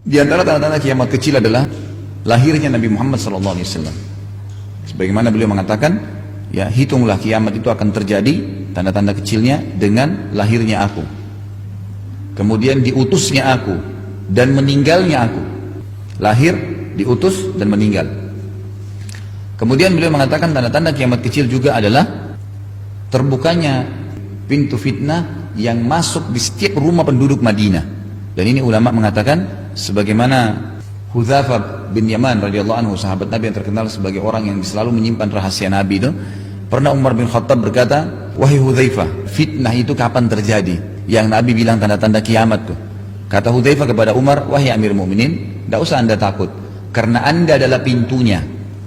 Di antara tanda-tanda kiamat kecil adalah lahirnya Nabi Muhammad SAW. Sebagaimana beliau mengatakan, ya hitunglah kiamat itu akan terjadi, tanda-tanda kecilnya dengan lahirnya aku, kemudian diutusnya aku dan meninggalnya aku. Lahir, diutus dan meninggal. Kemudian beliau mengatakan tanda-tanda kiamat kecil juga adalah terbukanya pintu fitnah yang masuk di setiap rumah penduduk Madinah. Dan ini ulama mengatakan sebagaimana Hudzaifah bin Yaman radhiyallahu anhu, sahabat Nabi yang terkenal sebagai orang yang selalu menyimpan rahasia Nabi itu, pernah Umar bin Khattab berkata, "Wahai Hudzaifah, fitnah itu kapan terjadi?" Yang Nabi bilang tanda-tanda kiamat tuh. Kata Hudzaifah kepada Umar, "Wahai Amir Mukminin, tidak usah Anda takut, karena Anda adalah pintunya.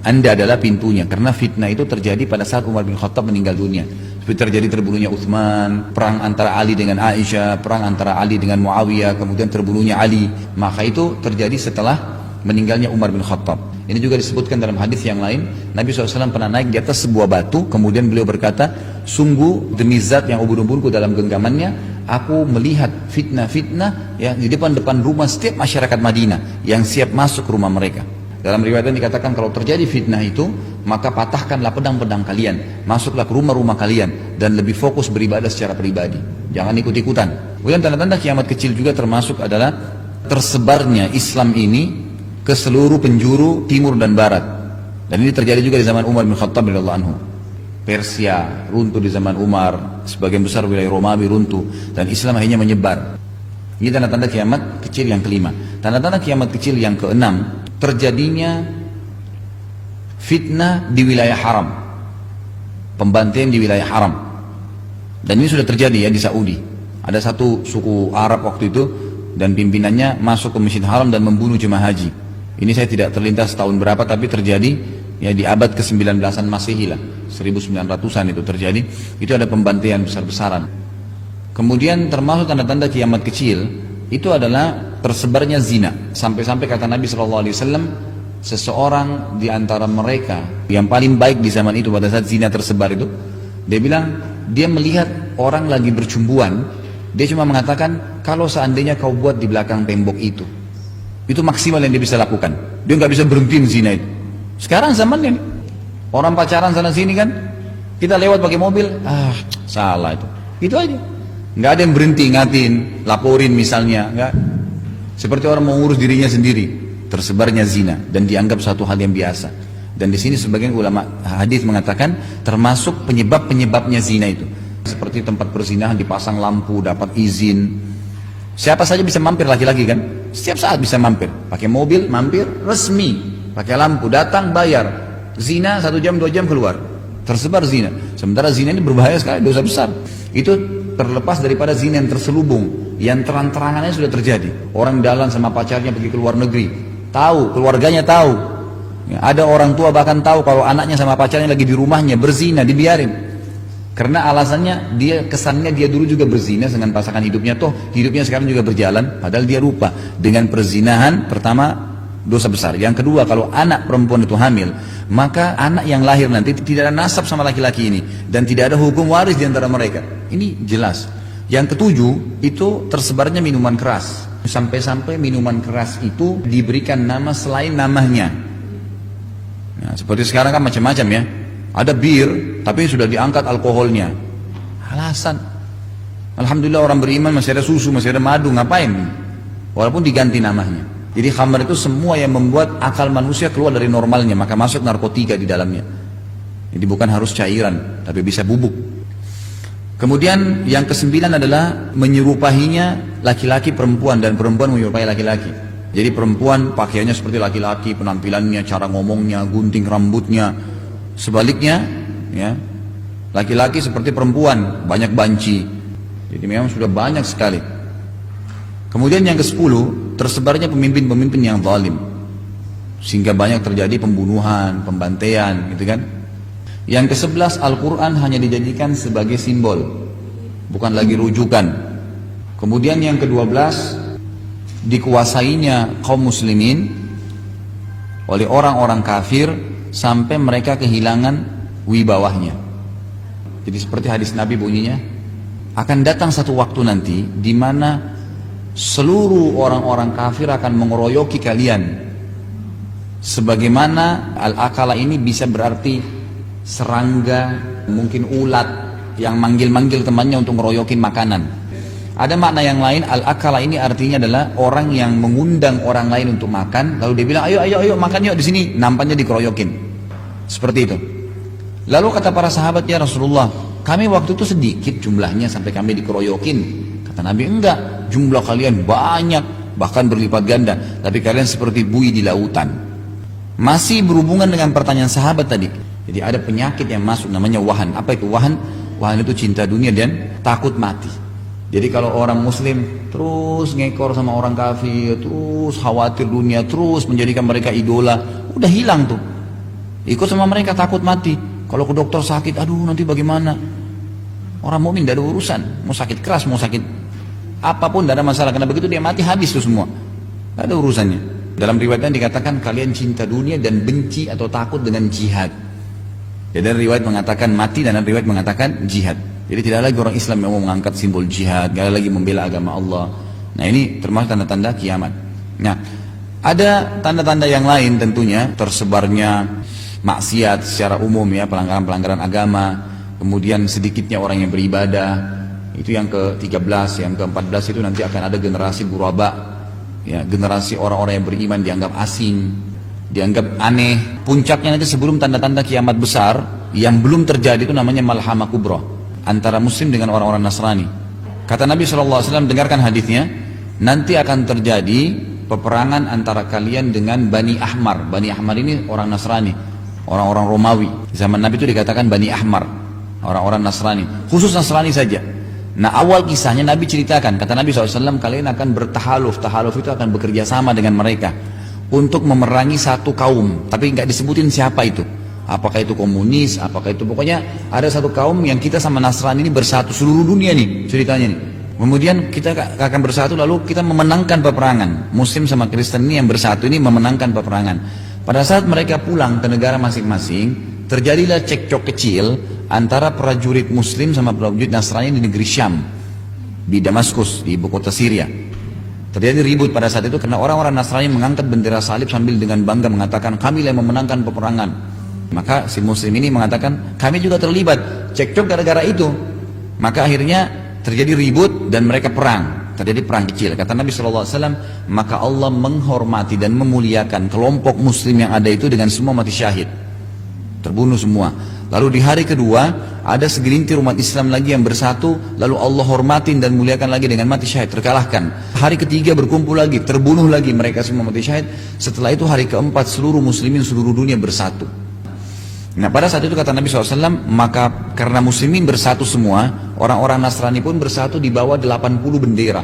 Anda adalah pintunya." Karena fitnah itu terjadi pada saat Umar bin Khattab meninggal dunia. Seperti terjadi terbunuhnya Utsman, perang antara Ali dengan Aisyah, perang antara Ali dengan Muawiyah, kemudian terbunuhnya Ali. Maka itu terjadi setelah meninggalnya Umar bin Khattab. Ini juga disebutkan dalam hadis yang lain, Nabi SAW pernah naik di atas sebuah batu, kemudian beliau berkata, "Sungguh demi zat yang ubun-ubunku dalam genggamannya, aku melihat fitnah-fitnah ya, di depan-depan rumah setiap masyarakat Madinah yang siap masuk ke rumah mereka." Dalam riwayat dikatakan kalau terjadi fitnah itu, maka patahkanlah pedang-pedang kalian, masuklah ke rumah-rumah kalian, dan lebih fokus beribadah secara pribadi. Jangan ikut-ikutan. Kemudian tanda-tanda kiamat kecil juga termasuk adalah tersebarnya Islam ini ke seluruh penjuru timur dan barat. Dan ini terjadi juga di zaman Umar bin Khattab radhiyallahu anhu. Persia runtuh di zaman Umar, sebagian besar wilayah Romawi runtuh, dan Islam akhirnya menyebar. Ini tanda-tanda kiamat kecil yang kelima. Tanda-tanda kiamat kecil yang keenam, terjadinya fitnah di wilayah haram, pembantaian di wilayah haram. Dan ini sudah terjadi ya di Saudi. Ada satu suku Arab waktu itu dan pimpinannya masuk ke Masjid Haram dan membunuh jemaah haji. Ini saya tidak terlintas tahun berapa, tapi terjadi ya di abad ke-19an Masehi lah, 1900-an itu terjadi. Itu ada pembantaian besar-besaran. Kemudian termasuk tanda-tanda kiamat kecil itu adalah tersebarnya zina. Sampai-sampai kata Nabi SAW, seseorang di antara mereka yang paling baik di zaman itu pada saat zina tersebar itu, dia bilang dia melihat orang lagi bercumbuan, dia cuma mengatakan, "Kalau seandainya kau buat di belakang tembok itu maksimal yang dia bisa lakukan." Dia nggak bisa berhentiin zina itu. Sekarang zamannya nih, orang pacaran sana sini kan, kita lewat pakai mobil, salah itu aja. Nggak ada yang berhenti ingatin, laporin misalnya, nggak. Seperti orang mau ngurus dirinya sendiri. Tersebarnya zina dan dianggap satu hal yang biasa. Dan di sini sebagian ulama hadis mengatakan termasuk penyebab-penyebabnya zina itu. Seperti tempat perzinahan dipasang lampu, dapat izin. Siapa saja bisa mampir, laki-laki kan? Setiap saat bisa mampir. Pakai mobil, mampir, resmi. Pakai lampu, datang, bayar. Zina 1 jam, 2 jam keluar. Tersebar zina. Sementara zina ini berbahaya sekali, dosa besar. Itu terlepas daripada zina yang terselubung, yang terang-terangannya sudah terjadi. Orang jalan sama pacarnya pergi ke luar negeri, tahu, keluarganya tahu. Ya, ada orang tua bahkan tahu kalau anaknya sama pacarnya lagi di rumahnya berzina, dibiarin. Karena alasannya dia kesannya dia dulu juga berzina dengan pasangan hidupnya, toh hidupnya sekarang juga berjalan, padahal dia lupa dengan perzinahan. Pertama, dosa besar. Yang kedua, kalau anak perempuan itu hamil, maka anak yang lahir nanti tidak ada nasab sama laki-laki ini dan tidak ada hukum waris di antara mereka. Ini jelas. Yang ketujuh, itu tersebarnya minuman keras. Sampai-sampai minuman keras itu diberikan nama selain namanya. Nah, seperti sekarang kan macam-macam ya. Ada bir, tapi sudah diangkat alkoholnya. Alasan. Alhamdulillah orang beriman masih ada susu, masih ada madu, ngapain? Walaupun diganti namanya. Jadi khamar itu semua yang membuat akal manusia keluar dari normalnya, maka masuk narkotika di dalamnya. Jadi bukan harus cairan, tapi bisa bubuk. Kemudian yang ke-9 adalah menyerupahinya laki-laki perempuan dan perempuan menyerupai laki-laki. Jadi perempuan pakaiannya seperti laki-laki, penampilannya, cara ngomongnya, gunting rambutnya. Sebaliknya, ya, laki-laki seperti perempuan, banyak banci. Jadi memang sudah banyak sekali. Kemudian yang ke-10, tersebarnya pemimpin-pemimpin yang zalim, sehingga banyak terjadi pembunuhan, pembantaian, gitu kan. Yang ke-11, Al-Quran hanya dijadikan sebagai simbol, bukan lagi rujukan. Kemudian yang ke-12, dikuasainya kaum muslimin oleh orang-orang kafir sampai mereka kehilangan wibawahnya. Jadi seperti hadis Nabi bunyinya, akan datang satu waktu nanti di mana seluruh orang-orang kafir akan mengeroyoki kalian. Sebagaimana al-akala ini bisa berarti serangga, mungkin ulat yang manggil-manggil temannya untuk ngeroyokin makanan. Ada makna yang lain, al-akala ini artinya adalah orang yang mengundang orang lain untuk makan, lalu dia bilang, ayo makan yuk di sini, nampaknya dikeroyokin. Seperti itu. Lalu kata para sahabat, ya Rasulullah, kami waktu itu sedikit jumlahnya sampai kami dikeroyokin. Kata Nabi, enggak, jumlah kalian banyak, bahkan berlipat ganda, tapi kalian seperti buih di lautan. Masih berhubungan dengan pertanyaan sahabat tadi. Jadi ada penyakit yang masuk namanya wahan. Apa itu wahan? Wahan itu cinta dunia dan takut mati. Jadi kalau orang muslim terus ngekor sama orang kafir, terus khawatir dunia, terus menjadikan mereka idola, udah hilang tuh. Ikut sama mereka takut mati. Kalau ke dokter sakit, aduh nanti bagaimana? Orang mukmin tidak ada urusan. Mau sakit keras, mau sakit apapun tidak ada masalah. Karena begitu dia mati habis tuh semua. Tidak ada urusannya. Dalam riwayatnya dikatakan kalian cinta dunia dan benci atau takut dengan jihad. Jadi ada riwayat mengatakan mati dan ada riwayat mengatakan jihad. Jadi tidak lagi orang Islam yang mau mengangkat simbol jihad, tidak lagi membela agama Allah. Nah ini termasuk tanda-tanda kiamat. Nah ada tanda-tanda yang lain tentunya, tersebarnya maksiat secara umum ya, pelanggaran-pelanggaran agama, kemudian sedikitnya orang yang beribadah. Itu yang ke-13, yang ke-14 itu nanti akan ada generasi buraba. Ya, generasi orang-orang yang beriman dianggap asing, dianggap aneh. Puncaknya nanti sebelum tanda-tanda kiamat besar yang belum terjadi itu namanya malhamah kubra antara muslim dengan orang-orang Nasrani. Kata Nabi SAW, dengarkan hadisnya, nanti akan terjadi peperangan antara kalian dengan Bani Ahmar. Bani Ahmar ini orang Nasrani, orang-orang Romawi. Zaman Nabi itu dikatakan Bani Ahmar, orang-orang Nasrani, khusus Nasrani saja. Nah awal kisahnya Nabi ceritakan, kata Nabi SAW, kalian akan bertahaluf. Tahaluf itu akan bekerja sama dengan mereka untuk memerangi satu kaum, tapi nggak disebutin siapa itu. Apakah itu komunis, apakah itu, pokoknya ada satu kaum yang kita sama Nasrani ini bersatu seluruh dunia nih ceritanya nih. Kemudian kita akan bersatu lalu kita memenangkan peperangan. Muslim sama Kristen ini yang bersatu ini memenangkan peperangan. Pada saat mereka pulang ke negara masing-masing, terjadilah cekcok kecil antara prajurit Muslim sama prajurit Nasrani di negeri Syam, di Damaskus, di ibu kota Syria. Terjadi ribut pada saat itu karena orang-orang Nasrani mengangkat bendera salib sambil dengan bangga mengatakan kami yang memenangkan peperangan. Maka si Muslim ini mengatakan kami juga terlibat, cekcok gara-gara itu. Maka akhirnya terjadi ribut dan mereka perang. Terjadi perang kecil. Kata Nabi SAW, maka Allah menghormati dan memuliakan kelompok Muslim yang ada itu dengan semua mati syahid, terbunuh semua. Lalu di hari kedua ada segelintir umat Islam lagi yang bersatu, lalu Allah hormatin dan muliakan lagi dengan mati syahid, terkalahkan. Hari ketiga berkumpul lagi, terbunuh lagi mereka semua mati syahid. Setelah itu hari keempat seluruh muslimin seluruh dunia bersatu. Nah pada saat itu kata Nabi SAW, maka karena muslimin bersatu semua, orang-orang Nasrani pun bersatu di bawah 80 bendera.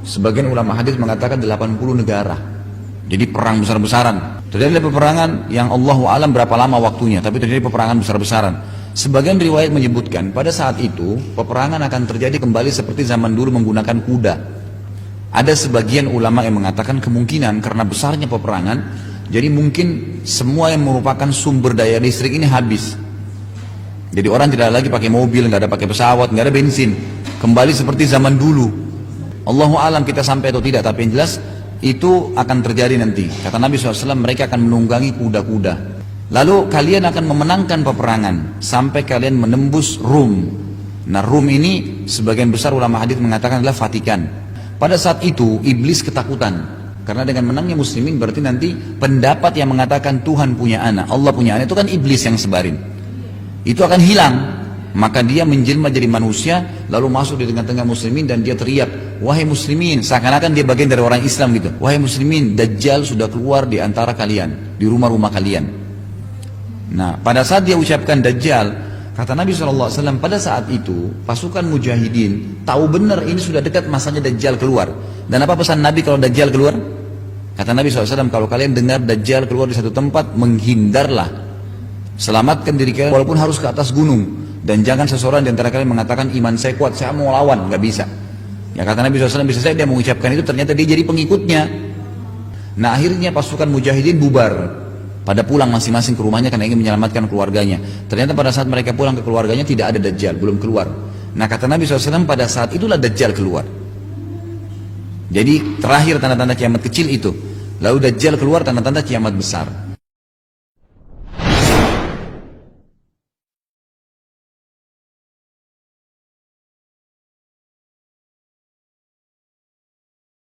Sebagian ulama hadis mengatakan 80 negara. Jadi perang besar-besaran. Terjadi peperangan yang Allahu alam berapa lama waktunya, tapi terjadi peperangan besar-besaran. Sebagian riwayat menyebutkan pada saat itu peperangan akan terjadi kembali seperti zaman dulu menggunakan kuda. Ada sebagian ulama yang mengatakan kemungkinan karena besarnya peperangan, jadi mungkin semua yang merupakan sumber daya listrik ini habis. Jadi orang tidak lagi pakai mobil, nggak ada pakai pesawat, nggak ada bensin. Kembali seperti zaman dulu. Allahu alam kita sampai atau tidak, tapi yang jelas itu akan terjadi nanti. Kata Nabi SAW, mereka akan menunggangi kuda-kuda. Lalu kalian akan memenangkan peperangan sampai kalian menembus Rum. Nah Rum ini sebagian besar ulama hadis mengatakan adalah Vatikan. Pada saat itu iblis ketakutan. Karena dengan menangnya muslimin berarti nanti pendapat yang mengatakan Tuhan punya anak, Allah punya anak, itu kan iblis yang sebarin. Itu akan hilang. Maka dia menjelma jadi manusia, lalu masuk di tengah-tengah muslimin dan dia teriak, wahai muslimin, seakan-akan dia bagian dari orang Islam gitu. Wahai muslimin, Dajjal sudah keluar di antara kalian, di rumah-rumah kalian. Nah, pada saat dia ucapkan Dajjal, kata Nabi SAW, pada saat itu pasukan mujahidin tahu benar ini sudah dekat masanya Dajjal keluar. Dan apa pesan Nabi kalau Dajjal keluar? Kata Nabi SAW, kalau kalian dengar Dajjal keluar di satu tempat, menghindarlah, selamatkan diri kalian walaupun harus ke atas gunung. Dan jangan seseorang di antara kalian mengatakan iman saya kuat, saya mau lawan, nggak bisa. Ya kata Nabi SAW, bisa saya dia mengucapkan itu, ternyata dia jadi pengikutnya. Nah akhirnya pasukan mujahidin bubar, pada pulang masing-masing ke rumahnya karena ingin menyelamatkan keluarganya. Ternyata pada saat mereka pulang ke keluarganya tidak ada Dajjal, belum keluar. Nah kata Nabi SAW, pada saat itulah Dajjal keluar. Jadi terakhir tanda-tanda kiamat kecil itu. Lalu Dajjal keluar, tanda-tanda kiamat besar.